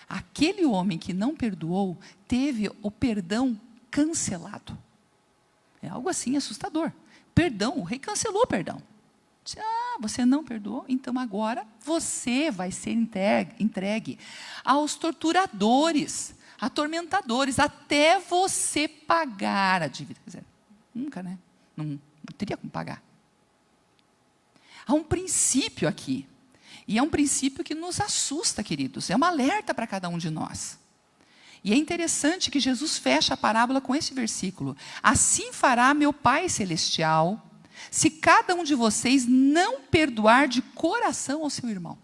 [SPEAKER 2] aquele homem que não perdoou, teve o perdão cancelado. É algo assim assustador. Perdão, o rei cancelou o perdão. Disse, você não perdoou? Então agora você vai ser entregue aos torturadores, atormentadores, até você pagar a dívida. Quer dizer, nunca, né? Não teria como pagar. Há um princípio aqui. E é um princípio que nos assusta, queridos. É um alerta para cada um de nós. E é interessante que Jesus fecha a parábola com esse versículo. Assim fará meu Pai Celestial, se cada um de vocês não perdoar de coração ao seu irmão.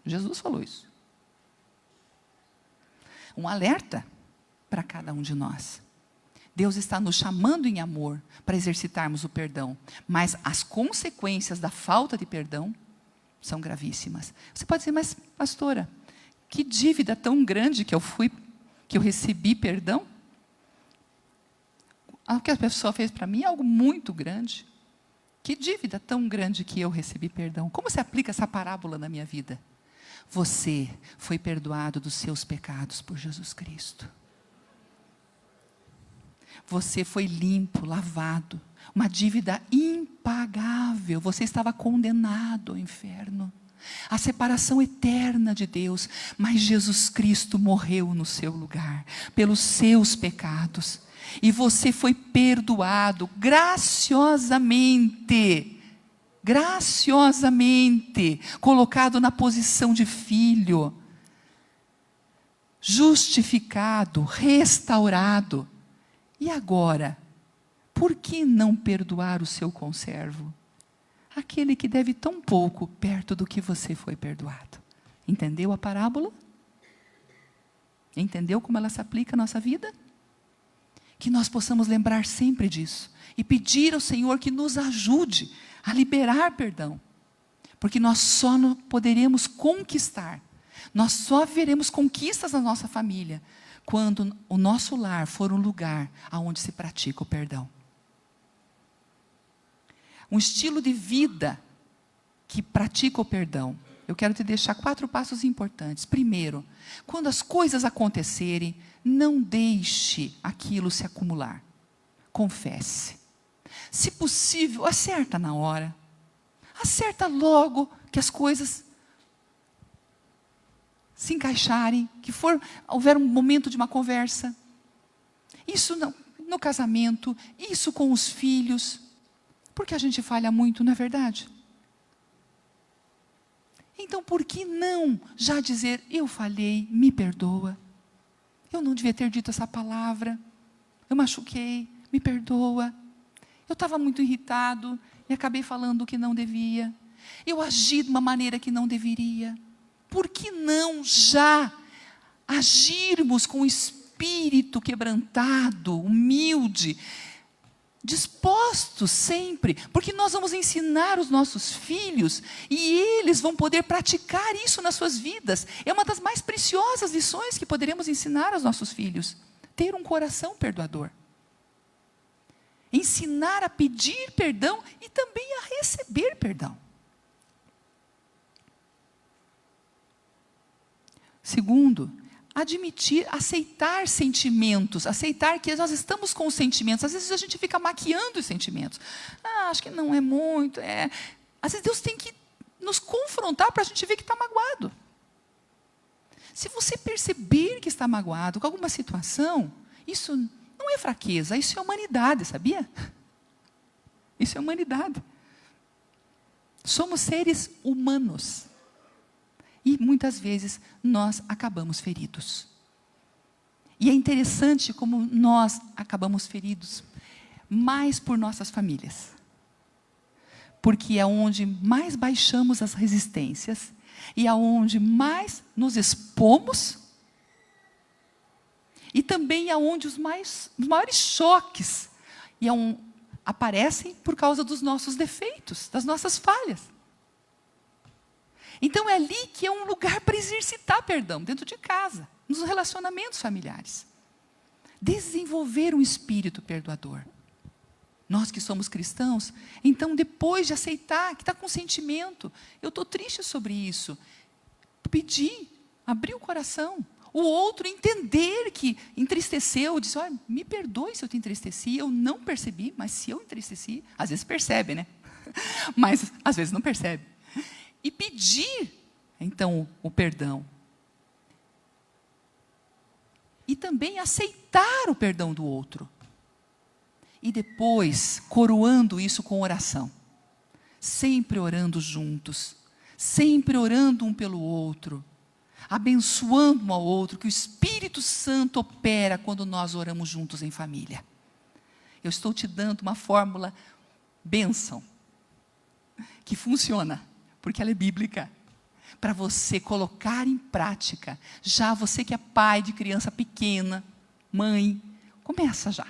[SPEAKER 2] Jesus falou isso. Um alerta para cada um de nós. Deus está nos chamando em amor para exercitarmos o perdão. Mas as consequências da falta de perdão são gravíssimas. Você pode dizer, mas pastora, que dívida tão grande que eu recebi perdão? O que a pessoa fez para mim é algo muito grande. Que dívida tão grande que eu recebi perdão? Como se aplica essa parábola na minha vida? Você foi perdoado dos seus pecados por Jesus Cristo. Você foi limpo, lavado. Uma dívida impagável. Você estava condenado ao inferno. A separação eterna de Deus. Mas Jesus Cristo morreu no seu lugar. Pelos seus pecados. E você foi perdoado graciosamente. Graciosamente. Colocado na posição de filho. Justificado, restaurado. E agora, por que não perdoar o seu conservo? Aquele que deve tão pouco perto do que você foi perdoado. Entendeu a parábola? Entendeu como ela se aplica à nossa vida? Que nós possamos lembrar sempre disso. E pedir ao Senhor que nos ajude a liberar perdão. Porque nós só poderemos conquistar. Nós só veremos conquistas na nossa família quando o nosso lar for um lugar onde se pratica o perdão. Um estilo de vida que pratica o perdão. Eu quero te deixar 4 passos importantes. Primeiro, quando as coisas acontecerem, não deixe aquilo se acumular. Confesse. Se possível, acerta na hora. Acerta logo que as coisas se encaixarem, que houver um momento de uma conversa. Isso no casamento, isso com os filhos. Porque a gente falha muito, não é verdade? Então, por que não já dizer, eu falhei, me perdoa. Eu não devia ter dito essa palavra. eu machuquei, me perdoa. Eu estava muito irritado e acabei falando o que não devia. Eu agi de uma maneira que não deveria. Por que não já agirmos com o espírito quebrantado, humilde, dispostos sempre? Porque nós vamos ensinar os nossos filhos e eles vão poder praticar isso nas suas vidas. É uma das mais preciosas lições que poderemos ensinar aos nossos filhos. Ter um coração perdoador. Ensinar a pedir perdão e também a receber perdão. Segundo, admitir, aceitar sentimentos, aceitar que nós estamos com os sentimentos. Às vezes a gente fica maquiando os sentimentos. Acho que não é muito. Às vezes Deus tem que nos confrontar para a gente ver que está magoado. Se você perceber que está magoado com alguma situação, isso não é fraqueza, isso é humanidade, sabia? Isso é humanidade. Somos seres humanos. E muitas vezes nós acabamos feridos. E é interessante como nós acabamos feridos mais por nossas famílias. Porque é onde mais baixamos as resistências e é onde mais nos expomos e também é onde os maiores choques aparecem por causa dos nossos defeitos, das nossas falhas. Então é ali que é um lugar para exercitar perdão, dentro de casa, nos relacionamentos familiares. Desenvolver um espírito perdoador. Nós que somos cristãos, então depois de aceitar que está com sentimento, eu estou triste sobre isso, pedir, abrir o coração, o outro entender que entristeceu, dizer, olha, me perdoe se eu te entristeci, eu não percebi, mas se eu entristeci, às vezes percebe, né? Mas às vezes não percebe. E pedir, então, o perdão. E também aceitar o perdão do outro. E depois, coroando isso com oração. Sempre orando juntos. Sempre orando um pelo outro. Abençoando um ao outro, que o Espírito Santo opera quando nós oramos juntos em família. Eu estou te dando uma fórmula bênção, que funciona. Porque ela é bíblica, para você colocar em prática. Já você que é pai de criança pequena, mãe, começa já.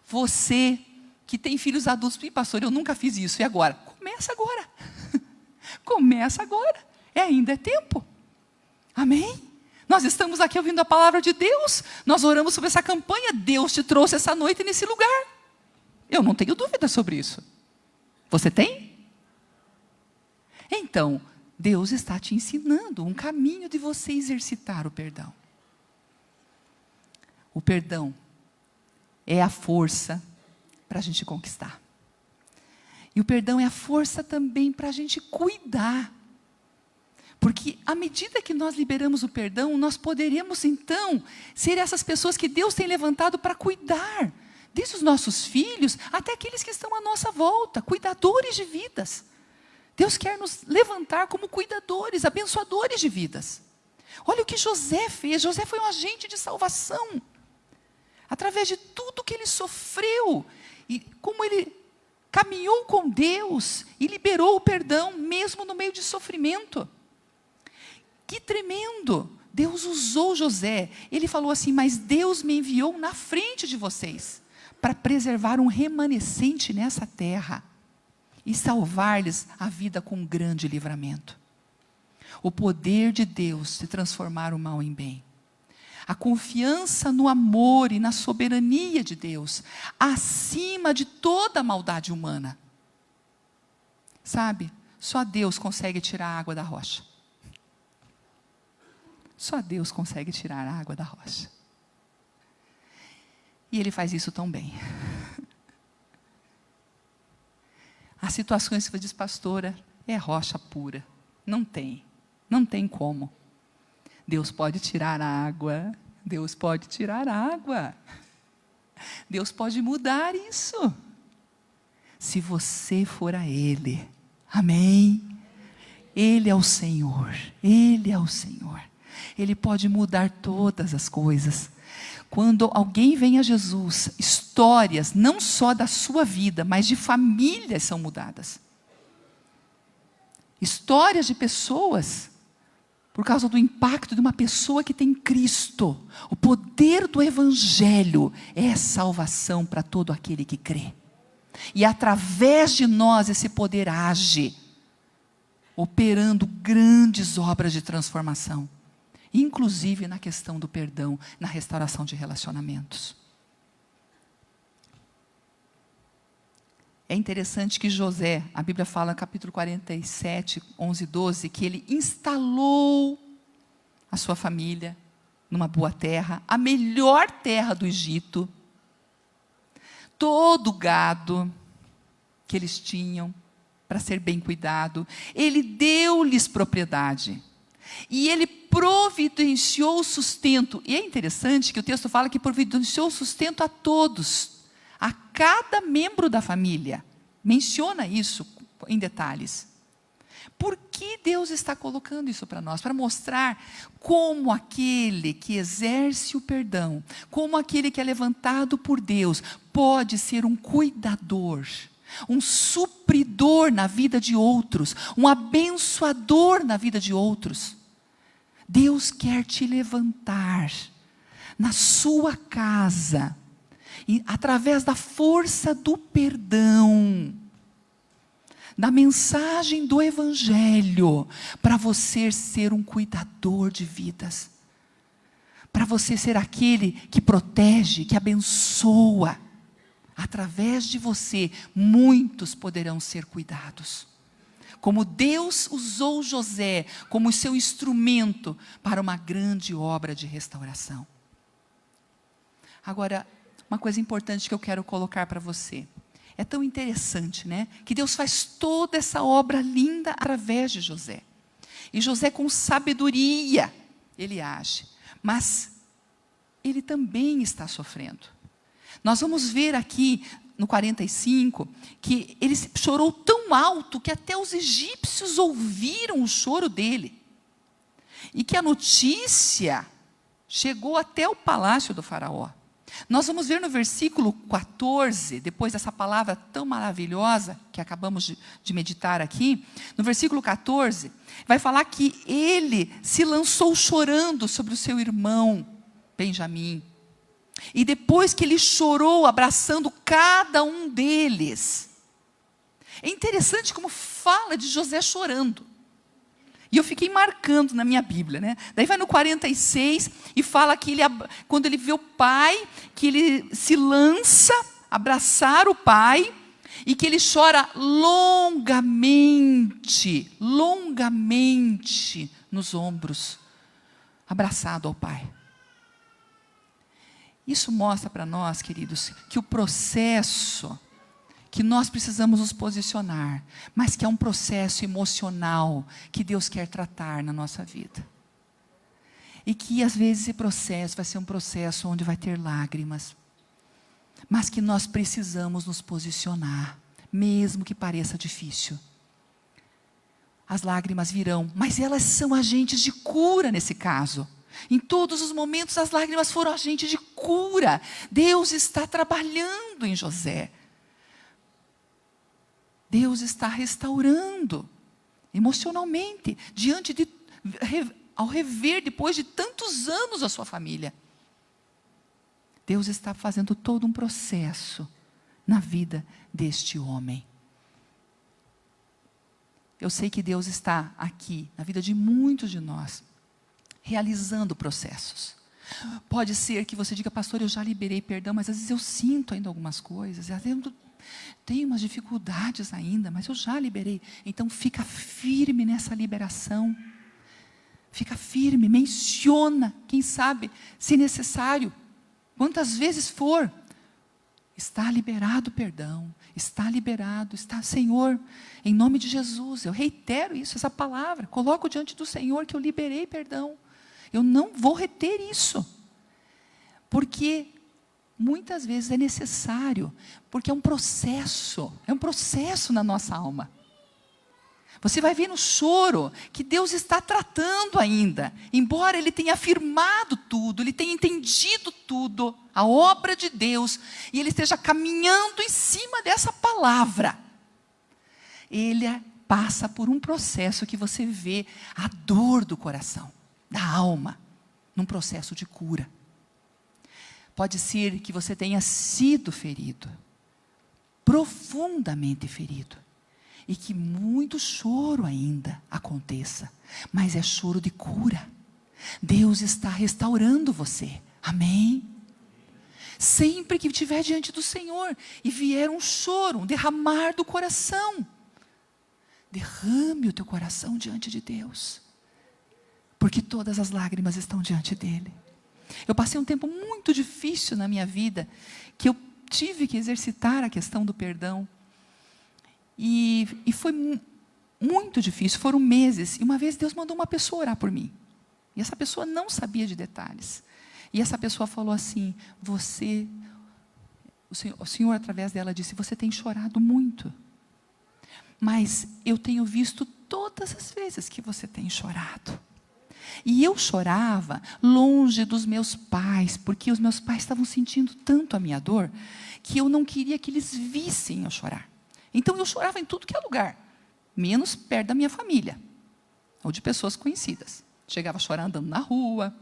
[SPEAKER 2] Você que tem filhos adultos, pastor, eu nunca fiz isso, e agora? Começa agora. Começa agora, ainda é tempo. Amém? Nós estamos aqui ouvindo a palavra de Deus, nós oramos sobre essa campanha, Deus te trouxe essa noite nesse lugar. Eu não tenho dúvida sobre isso. Você tem? Então, Deus está te ensinando um caminho de você exercitar o perdão. O perdão é a força para a gente conquistar. E o perdão é a força também para a gente cuidar. Porque à medida que nós liberamos o perdão, nós poderemos então ser essas pessoas que Deus tem levantado para cuidar. Desde os nossos filhos até aqueles que estão à nossa volta, cuidadores de vidas. Deus quer nos levantar como cuidadores, abençoadores de vidas. Olha o que José fez. José foi um agente de salvação. Através de tudo que ele sofreu. E como ele caminhou com Deus e liberou o perdão, mesmo no meio de sofrimento. Que tremendo. Deus usou José. Ele falou assim, mas Deus me enviou na frente de vocês, para preservar um remanescente nessa terra. E salvar-lhes a vida com um grande livramento. O poder de Deus de transformar o mal em bem. A confiança no amor e na soberania de Deus, acima de toda a maldade humana. Sabe, só Deus consegue tirar a água da rocha. Só Deus consegue tirar a água da rocha. E Ele faz isso tão bem. As situações que você diz, pastora, é rocha pura. Não tem como. Deus pode tirar a água. Deus pode tirar a água. Deus pode mudar isso. Se você for a Ele. Amém? Ele é o Senhor. Ele é o Senhor. Ele pode mudar todas as coisas. Quando alguém vem a Jesus, histórias não só da sua vida, mas de famílias são mudadas. Histórias de pessoas, por causa do impacto de uma pessoa que tem Cristo. O poder do Evangelho é salvação para todo aquele que crê. E através de nós esse poder age, operando grandes obras de transformação. Inclusive na questão do perdão, na restauração de relacionamentos. É interessante que José, a Bíblia fala no capítulo 47, 11 e 12, que ele instalou a sua família numa boa terra, a melhor terra do Egito. Todo o gado que eles tinham para ser bem cuidado, ele deu-lhes propriedade. E ele providenciou o sustento. E é interessante que o texto fala que providenciou o sustento a todos, a cada membro da família. Menciona isso em detalhes. Por que Deus está colocando isso para nós? Para mostrar como aquele que exerce o perdão, como aquele que é levantado por Deus, pode ser um cuidador, um supridor na vida de outros, um abençoador na vida de outros. Deus quer te levantar na sua casa, e através da força do perdão, da mensagem do Evangelho, para você ser um cuidador de vidas, para você ser aquele que protege, que abençoa. Através de você, muitos poderão ser cuidados. Como Deus usou José como seu instrumento para uma grande obra de restauração. Agora, uma coisa importante que eu quero colocar para você. É tão interessante, né? Que Deus faz toda essa obra linda através de José. E José, com sabedoria, ele age. Mas ele também está sofrendo. Nós vamos ver aqui no 45, que ele chorou tão alto que até os egípcios ouviram o choro dele. E que a notícia chegou até o palácio do faraó. Nós vamos ver no versículo 14, depois dessa palavra tão maravilhosa que acabamos de meditar aqui, no versículo 14, vai falar que ele se lançou chorando sobre o seu irmão Benjamim. E depois que ele chorou, abraçando cada um deles. É interessante como fala de José chorando. E eu fiquei marcando na minha Bíblia, né? Daí vai no 46 e fala que quando ele vê o pai, que ele se lança abraçar o pai e que ele chora longamente nos ombros, abraçado ao pai. Isso mostra para nós, queridos, que o processo que nós precisamos nos posicionar, mas que é um processo emocional que Deus quer tratar na nossa vida. E que às vezes esse processo vai ser um processo onde vai ter lágrimas, mas que nós precisamos nos posicionar, mesmo que pareça difícil. As lágrimas virão, mas elas são agentes de cura nesse caso. Em todos os momentos as lágrimas foram agentes de cura. Deus está trabalhando em José. Deus está restaurando emocionalmente, ao rever depois de tantos anos a sua família. Deus está fazendo todo um processo na vida deste homem. Eu sei que Deus está aqui, na vida de muitos de nós, realizando processos. Pode ser que você diga, pastor, eu já liberei perdão, mas às vezes eu sinto ainda algumas coisas, às vezes eu tenho umas dificuldades ainda, mas eu já liberei. Então fica firme nessa liberação. Fica firme, menciona, quem sabe, se necessário, quantas vezes for. Está liberado o perdão, está liberado, está, Senhor, em nome de Jesus, eu reitero isso, essa palavra, coloco diante do Senhor que eu liberei perdão. Eu não vou reter isso, porque muitas vezes é necessário, porque é um processo na nossa alma. Você vai ver no choro que Deus está tratando ainda. Embora Ele tenha afirmado tudo, Ele tenha entendido tudo, a obra de Deus, e Ele esteja caminhando em cima dessa palavra, Ele passa por um processo que você vê a dor do coração, da alma, num processo de cura. Pode ser que você tenha sido ferido, profundamente ferido, e que muito choro ainda aconteça, mas é choro de cura. Deus está restaurando você, amém? Sempre que estiver diante do Senhor e vier um choro, um derramar do coração, derrame o teu coração diante de Deus, porque todas as lágrimas estão diante dEle. Eu passei um tempo muito difícil na minha vida, que eu tive que exercitar a questão do perdão, e foi muito difícil, foram meses, e uma vez Deus mandou uma pessoa orar por mim, e essa pessoa não sabia de detalhes, e essa pessoa falou assim, o Senhor através dela disse, você tem chorado muito, mas eu tenho visto todas as vezes que você tem chorado. E eu chorava longe dos meus pais, porque os meus pais estavam sentindo tanto a minha dor, que eu não queria que eles vissem eu chorar. Então eu chorava em tudo que é lugar, menos perto da minha família, ou de pessoas conhecidas. Chegava a chorar andando na rua,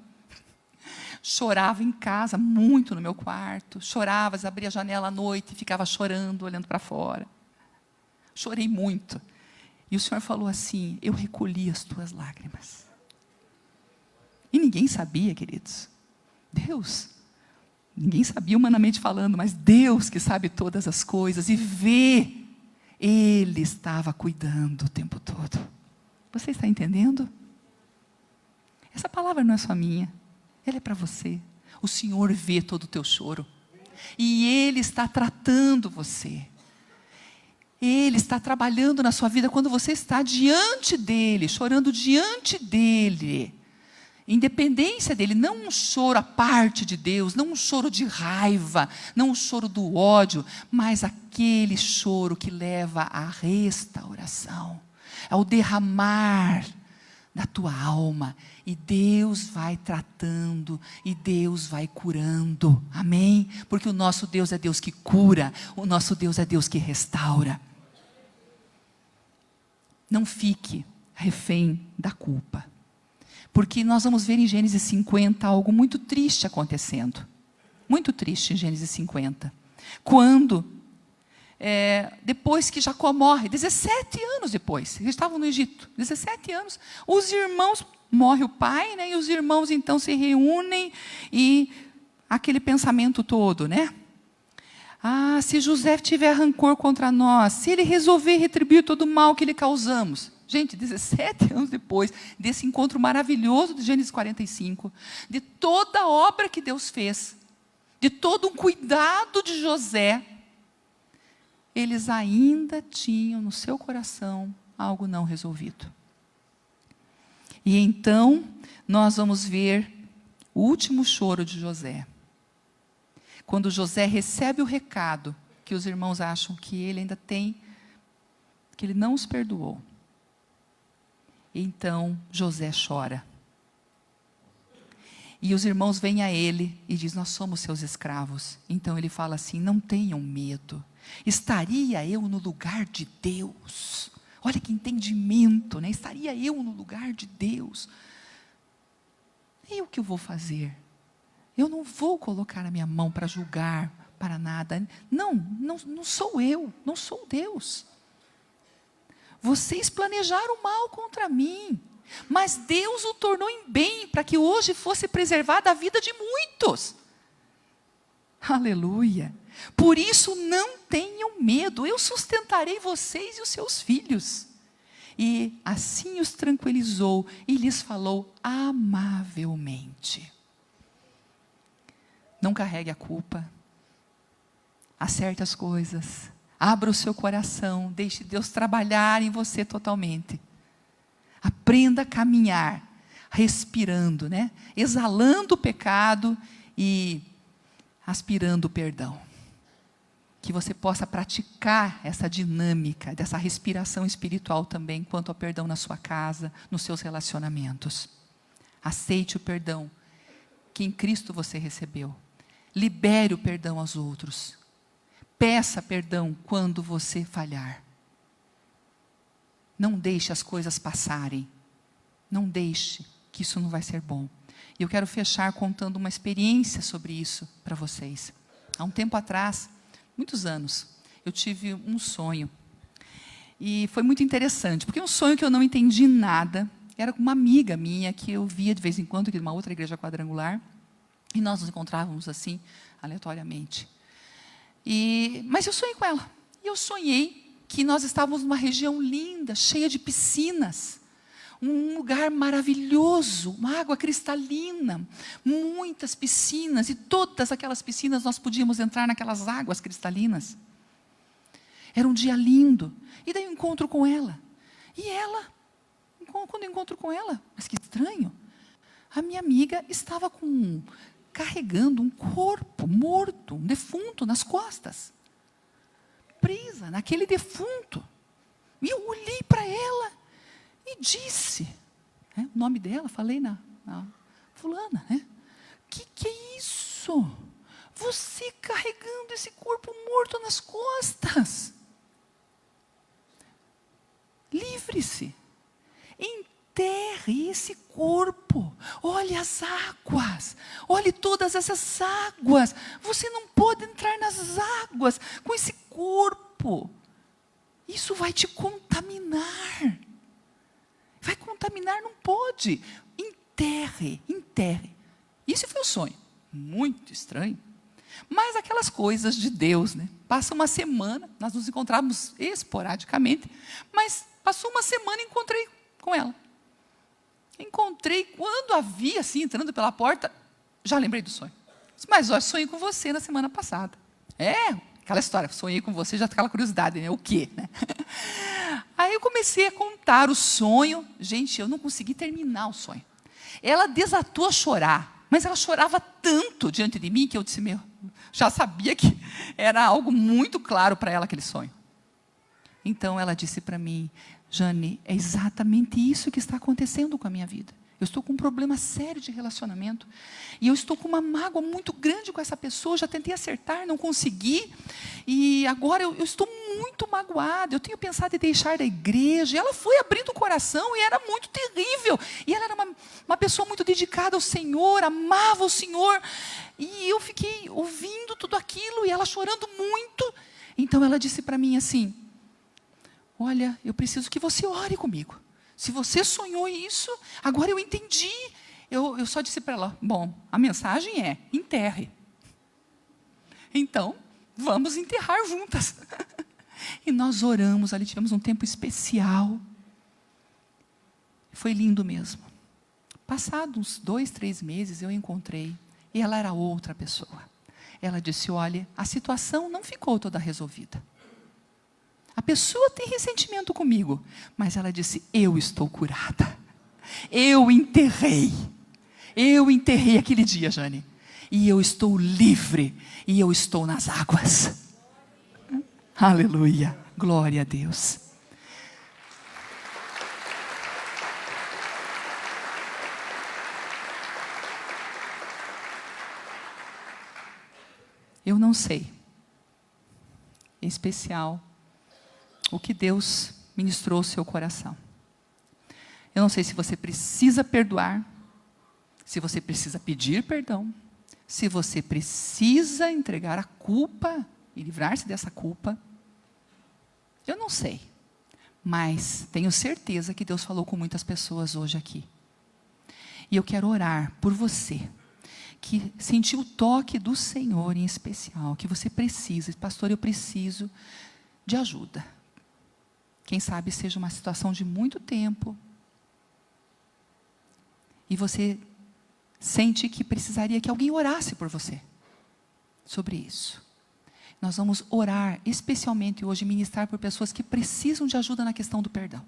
[SPEAKER 2] chorava em casa, muito no meu quarto, chorava, abria a janela à noite e ficava chorando, olhando para fora. Chorei muito. E o Senhor falou assim, eu recolhi as tuas lágrimas. E ninguém sabia, queridos. Deus, ninguém sabia humanamente falando, mas Deus que sabe todas as coisas e vê, Ele estava cuidando o tempo todo. Você está entendendo? Essa palavra não é só minha, ela é para você. O Senhor vê todo o teu choro. E Ele está tratando você. Ele está trabalhando na sua vida quando você está diante dEle, chorando diante dEle. Independência dEle, não um choro à parte de Deus, não um choro de raiva, não um choro do ódio, mas aquele choro que leva à restauração, ao derramar da tua alma, e Deus vai tratando, e Deus vai curando, amém? Porque o nosso Deus é Deus que cura, o nosso Deus é Deus que restaura. Não fique refém da culpa, porque nós vamos ver em Gênesis 50 algo muito triste acontecendo, muito triste em Gênesis 50, quando, depois que Jacó morre, 17 anos depois, eles estavam no Egito, 17 anos, os irmãos, morre o pai, né, e os irmãos então se reúnem, e aquele pensamento todo, né? Ah, se José tiver rancor contra nós, se ele resolver retribuir todo o mal que lhe causamos. Gente, 17 anos depois desse encontro maravilhoso de Gênesis 45, de toda a obra que Deus fez, de todo um cuidado de José, eles ainda tinham no seu coração algo não resolvido. E então, nós vamos ver o último choro de José. Quando José recebe o recado, que os irmãos acham que ele ainda tem, que ele não os perdoou. Então, José chora. E os irmãos vêm a ele e dizem, nós somos seus escravos. Então ele fala assim, não tenham medo. Estaria eu no lugar de Deus? Olha que entendimento, né? Estaria eu no lugar de Deus? E o que eu vou fazer? Eu não vou colocar a minha mão para julgar, para nada. Não sou eu, não sou Deus. Vocês planejaram mal contra mim, mas Deus o tornou em bem, para que hoje fosse preservada a vida de muitos. Aleluia. Por isso não tenham medo, eu sustentarei vocês e os seus filhos. E assim os tranquilizou e lhes falou amavelmente. Não carregue a culpa, acerte as coisas, abra o seu coração, deixe Deus trabalhar em você totalmente. Aprenda a caminhar, respirando, né? Exalando o pecado e aspirando o perdão. que você possa praticar essa dinâmica, dessa respiração espiritual também, quanto ao perdão na sua casa, nos seus relacionamentos. Aceite o perdão que em Cristo você recebeu. Libere o perdão aos outros. Peça perdão quando você falhar. Não deixe as coisas passarem. Não deixe, que isso não vai ser bom. E eu quero fechar contando uma experiência sobre isso para vocês. Há um tempo atrás, muitos anos, eu tive um sonho. E foi muito interessante, porque um sonho que eu não entendi nada. Era com uma amiga minha, que eu via de vez em quando, aqui de uma outra igreja quadrangular. E nós nos encontrávamos assim, aleatoriamente. Mas eu sonhei com ela. E eu sonhei que nós estávamos numa região linda, cheia de piscinas. Um lugar maravilhoso, uma água cristalina, muitas piscinas. E todas aquelas piscinas nós podíamos entrar naquelas águas cristalinas. Era um dia lindo. E daí eu encontro com ela. E ela, quando eu encontro com ela, mas que estranho, a minha amiga estava carregando um corpo morto, um defunto nas costas. Presa naquele defunto. E eu olhei para ela e disse, o nome dela, falei na fulana, que é isso? Você carregando esse corpo morto nas costas. Livre-se. Enterre esse corpo. Olhe as águas. Olhe todas essas águas. Você não pode entrar nas águas com esse corpo. Isso vai te contaminar. Vai contaminar, não pode. Enterre. Isso foi um sonho. Muito estranho. Mas aquelas coisas de Deus, Passa uma semana, nós nos encontramos esporadicamente, mas passou uma semana e encontrei com ela. Encontrei, quando a vi, assim, entrando pela porta, já lembrei do sonho. Mas, olha, sonhei com você na semana passada. Aquela história, sonhei com você, já tem aquela curiosidade, o quê, Aí eu comecei a contar o sonho. Gente, eu não consegui terminar o sonho. Ela desatou a chorar, mas ela chorava tanto diante de mim, que eu disse, já sabia que era algo muito claro para ela aquele sonho. Então ela disse para mim, Jane, é exatamente isso que está acontecendo com a minha vida. Eu estou com um problema sério de relacionamento. E eu estou com uma mágoa muito grande com essa pessoa. Já tentei acertar, não consegui. E agora eu estou muito magoada. Eu tenho pensado em deixar da igreja. E ela foi abrindo o coração e era muito terrível. E ela era uma pessoa muito dedicada ao Senhor, amava o Senhor. E eu fiquei ouvindo tudo aquilo e ela chorando muito. Então ela disse para mim assim, olha, eu preciso que você ore comigo. Se você sonhou isso, agora eu entendi. Eu só disse para ela, bom, a mensagem é, enterre. Então, vamos enterrar juntas. E nós oramos, ali tivemos um tempo especial. Foi lindo mesmo. Passados uns 2, 3 meses, eu encontrei, e ela era outra pessoa. Ela disse, olha, a situação não ficou toda resolvida. A pessoa tem ressentimento comigo, mas ela disse, eu estou curada. Eu enterrei aquele dia, Jane. E eu estou livre, e eu estou nas águas. Aleluia, glória a Deus. Eu não sei, em especial, o que Deus ministrou ao seu coração. Eu não sei se você precisa perdoar, se você precisa pedir perdão, se você precisa entregar a culpa e livrar-se dessa culpa. Eu não sei, mas tenho certeza que Deus falou com muitas pessoas hoje aqui. E eu quero orar por você, que sentiu o toque do Senhor em especial, que você precisa, pastor, eu preciso de ajuda. Quem sabe seja uma situação de muito tempo. E você sente que precisaria que alguém orasse por você sobre isso. Nós vamos orar especialmente hoje, ministrar por pessoas que precisam de ajuda na questão do perdão.